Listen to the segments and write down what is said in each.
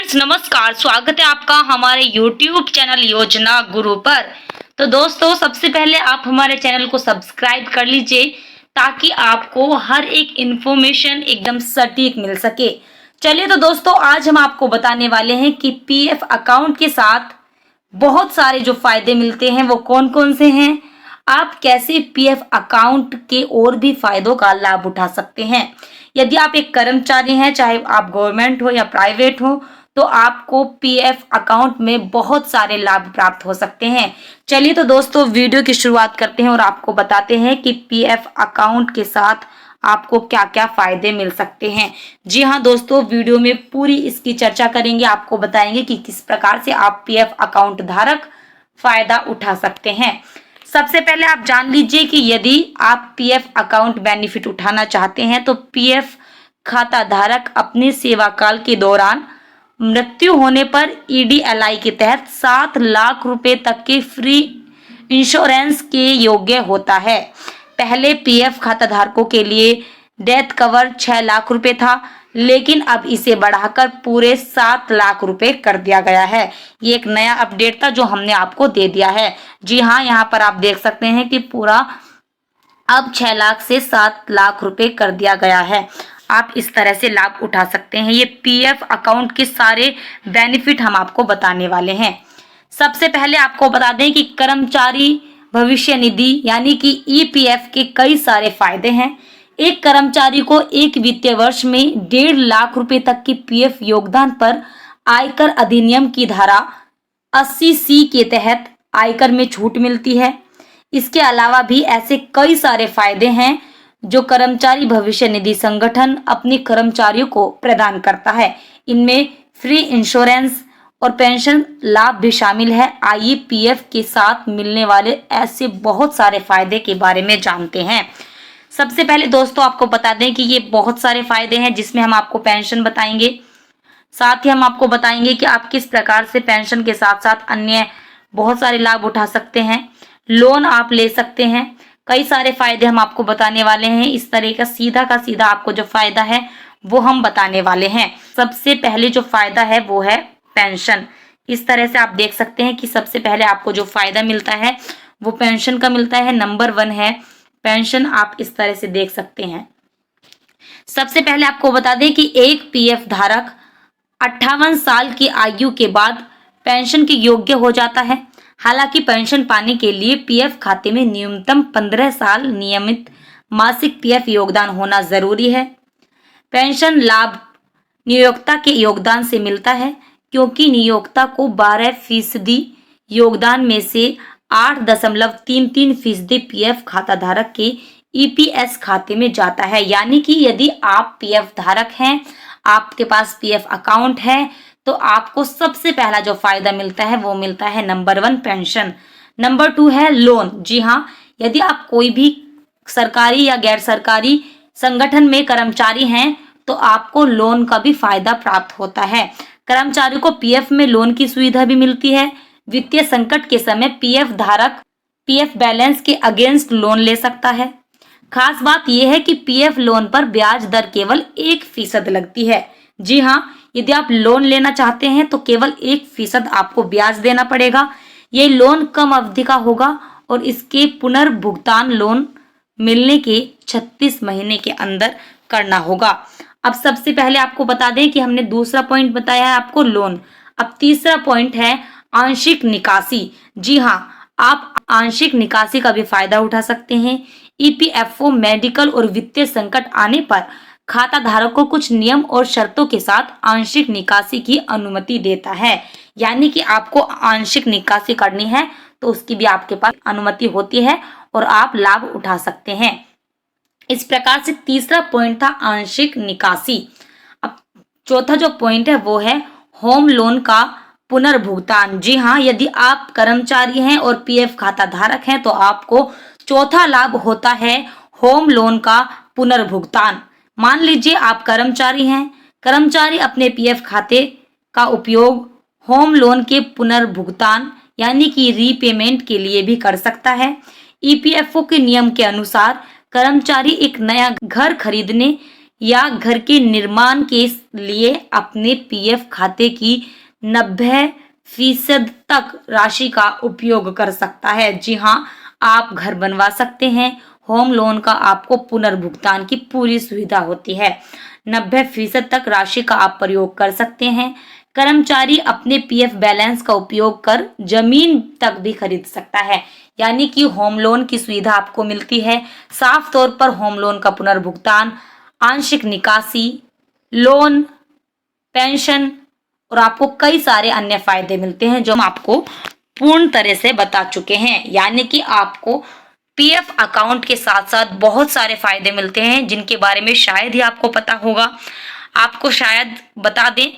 Friends नमस्कार, स्वागत है आपका हमारे YouTube चैनल योजना गुरु पर। तो दोस्तों सबसे पहले आप हमारे चैनल को सब्सक्राइब कर लीजिए ताकि आपको हर एक इन्फॉर्मेशन एकदम सटीक मिल सके। चलिए तो दोस्तों आज हम आपको बताने वाले हैं कि पीएफ अकाउंट के साथ बहुत सारे जो फायदे मिलते हैं वो कौन कौन से हैं, आप कैसे पीएफ अकाउंट के और भी फायदों का लाभ उठा सकते हैं। यदि आप एक कर्मचारी हैं, चाहे आप गवर्नमेंट हो या प्राइवेट हो, तो आपको पीएफ अकाउंट में बहुत सारे लाभ प्राप्त हो सकते हैं। चलिए तो दोस्तों वीडियो की शुरुआत करते हैं और आपको बताते हैं कि पीएफ अकाउंट के साथ आपको क्या क्या फायदे मिल सकते हैं। जी हाँ दोस्तों, वीडियो में पूरी इसकी चर्चा करेंगे, आपको बताएंगे कि किस प्रकार से आप पीएफ अकाउंट धारक फायदा उठा सकते हैं। सबसे पहले आप जान लीजिए कि यदि आप पीएफ अकाउंट बेनिफिट उठाना चाहते हैं तो पीएफ खाता धारक अपने सेवा काल के दौरान मृत्यु होने पर ईडीएलआई के तहत 7 लाख रुपए तक के फ्री इंश्योरेंस के योग्य होता है। पहले पीएफ खाता धारकों के लिए डेथ कवर 6 लाख रुपए था, लेकिन अब इसे बढ़ाकर पूरे 7 लाख रुपए कर दिया गया है। ये एक नया अपडेट था जो हमने आपको दे दिया है। जी हाँ, यहाँ पर आप देख सकते हैं कि पूरा अब 6 लाख से 7 लाख रुपए कर दिया गया है। आप इस तरह से लाभ उठा सकते हैं। ये पीएफ अकाउंट के सारे बेनिफिट हम आपको बताने वाले हैं। सबसे पहले आपको बता दें कि कर्मचारी भविष्य निधि यानी कि ईपीएफ के कई सारे फायदे हैं। एक कर्मचारी को एक वित्तीय वर्ष में 1.5 लाख रुपए तक की पीएफ योगदान पर आयकर अधिनियम की धारा 80C के तहत आयकर में छूट मिलती है। इसके अलावा भी ऐसे कई सारे फायदे हैं जो कर्मचारी भविष्य निधि संगठन अपने कर्मचारियों को प्रदान करता है। इनमें फ्री इंश्योरेंस और पेंशन लाभ भी शामिल है। आइए पीएफ के साथ मिलने वाले ऐसे बहुत सारे फायदे के बारे में जानते हैं। सबसे पहले दोस्तों आपको बता दें कि ये बहुत सारे फायदे हैं जिसमें हम आपको पेंशन बताएंगे, साथ ही हम आपको बताएंगे कि आप किस प्रकार से पेंशन के साथ साथ अन्य बहुत सारे लाभ उठा सकते हैं। लोन आप ले सकते हैं, कई सारे फायदे हम आपको बताने वाले हैं। इस तरह का सीधा आपको जो फायदा है वो हम बताने वाले हैं। सबसे पहले जो फायदा है वो है पेंशन। इस तरह से आप देख सकते हैं कि सबसे पहले आपको जो फायदा मिलता है वो पेंशन का मिलता है। नंबर 1 है पेंशन। आप इस तरह से देख सकते हैं। सबसे पहले आपको बता दें कि एक पीएफ धारक 58 साल की आयु के बाद पेंशन के योग्य हो जाता है। हालांकि पेंशन पाने के लिए पीएफ खाते में न्यूनतम 15 साल नियमित मासिक पीएफ योगदान होना जरूरी है। पेंशन लाभ नियोक्ता के योगदान से मिलता है, क्योंकि नियोक्ता को 12% योगदान में से 8.33% पीएफ खाता धारक के ईपीएस खाते में जाता है। यानी कि यदि आप पीएफ धारक हैं, आपके पास पीएफ अकाउंट है, तो आपको सबसे पहला जो फायदा मिलता है वो मिलता है नंबर 1 पेंशन। नंबर 2 है लोन। जी हाँ, यदि आप कोई भी सरकारी या गैर सरकारी संगठन में कर्मचारी हैं तो आपको लोन का भी फायदा प्राप्त होता है। कर्मचारी को पीएफ में लोन की सुविधा भी मिलती है। वित्तीय संकट के समय पीएफ धारक पीएफ बैलेंस के अगेंस्ट लोन ले सकता है। खास बात यह है कि पीएफ लोन पर ब्याज दर केवल 1% लगती है। जी हाँ, यदि आप लोन लेना चाहते हैं तो केवल 1% आपको ब्याज देना पड़ेगा। ये लोन कम अवधि का होगा और इसके पुनर्भुगतान लोन मिलने के 36 महीने के अंदर करना होगा। अब सबसे पहले आपको बता दें कि हमने दूसरा पॉइंट बताया है आपको लोन। अब तीसरा पॉइंट है आंशिक निकासी। जी हाँ, आप आंशिक निकासी का भी फायदा उठा सकते हैं। ईपीएफओ मेडिकल और वित्तीय संकट आने पर खाता धारक को कुछ नियम और शर्तों के साथ आंशिक निकासी की अनुमति देता है। यानी कि आपको आंशिक निकासी करनी है तो उसकी भी आपके पास अनुमति होती है और आप लाभ उठा सकते हैं। इस प्रकार से तीसरा पॉइंट था आंशिक निकासी। अब चौथा जो पॉइंट है वो है होम लोन का पुनर्भुगतान। जी हाँ, यदि आप कर्मचारी हैं और पीएफ खाता धारक हैं तो आपको चौथा लाभ होता है होम लोन का पुनर्भुगतान। मान लीजिए आप कर्मचारी हैं, कर्मचारी अपने पीएफ खाते का उपयोग होम लोन के पुनर्भुगतान यानी कि रीपेमेंट के लिए भी कर सकता है। ईपीएफओ के नियम के अनुसार कर्मचारी एक नया घर खरीदने या घर के निर्माण के लिए अपने पीएफ खाते की 90% तक राशि का उपयोग कर सकता है। जी हाँ, आप घर बनवा सकते हैं। होम लोन का आपको पुनर्भुगतान की पूरी सुविधा होती है। 90% तक राशि का आप प्रयोग कर सकते हैं। कर्मचारी अपने पीएफ बैलेंस का उपयोग कर जमीन तक भी खरीद सकता है, यानी कि होम लोन की सुविधा आपको मिलती है। साफ तौर पर होम लोन का पुनर्भुगतान, आंशिक निकासी, लोन, पेंशन और आपको कई सारे अन्य फायदे मिलते हैं जो हम आपको पूर्ण तरह से बता चुके हैं। यानी कि आपको पीएफ अकाउंट के साथ साथ बहुत सारे फायदे मिलते हैं जिनके बारे में शायद ही आपको पता होगा। आपको शायद बता दें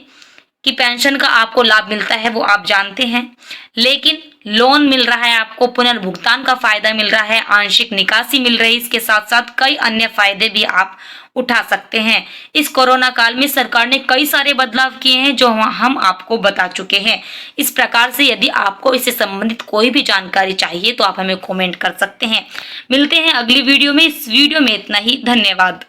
कि पेंशन का आपको लाभ मिलता है, वो आप जानते हैं, लेकिन लोन मिल रहा है आपको, पुनर्भुगतान का फायदा मिल रहा है, आंशिक निकासी मिल रही है, इसके साथ साथ कई अन्य फायदे भी आप उठा सकते हैं। इस कोरोना काल में सरकार ने कई सारे बदलाव किए हैं जो हम आपको बता चुके हैं। इस प्रकार से यदि आपको इससे संबंधित कोई भी जानकारी चाहिए तो आप हमें कमेंट कर सकते हैं। मिलते हैं अगली वीडियो में। इस वीडियो में इतना ही। धन्यवाद।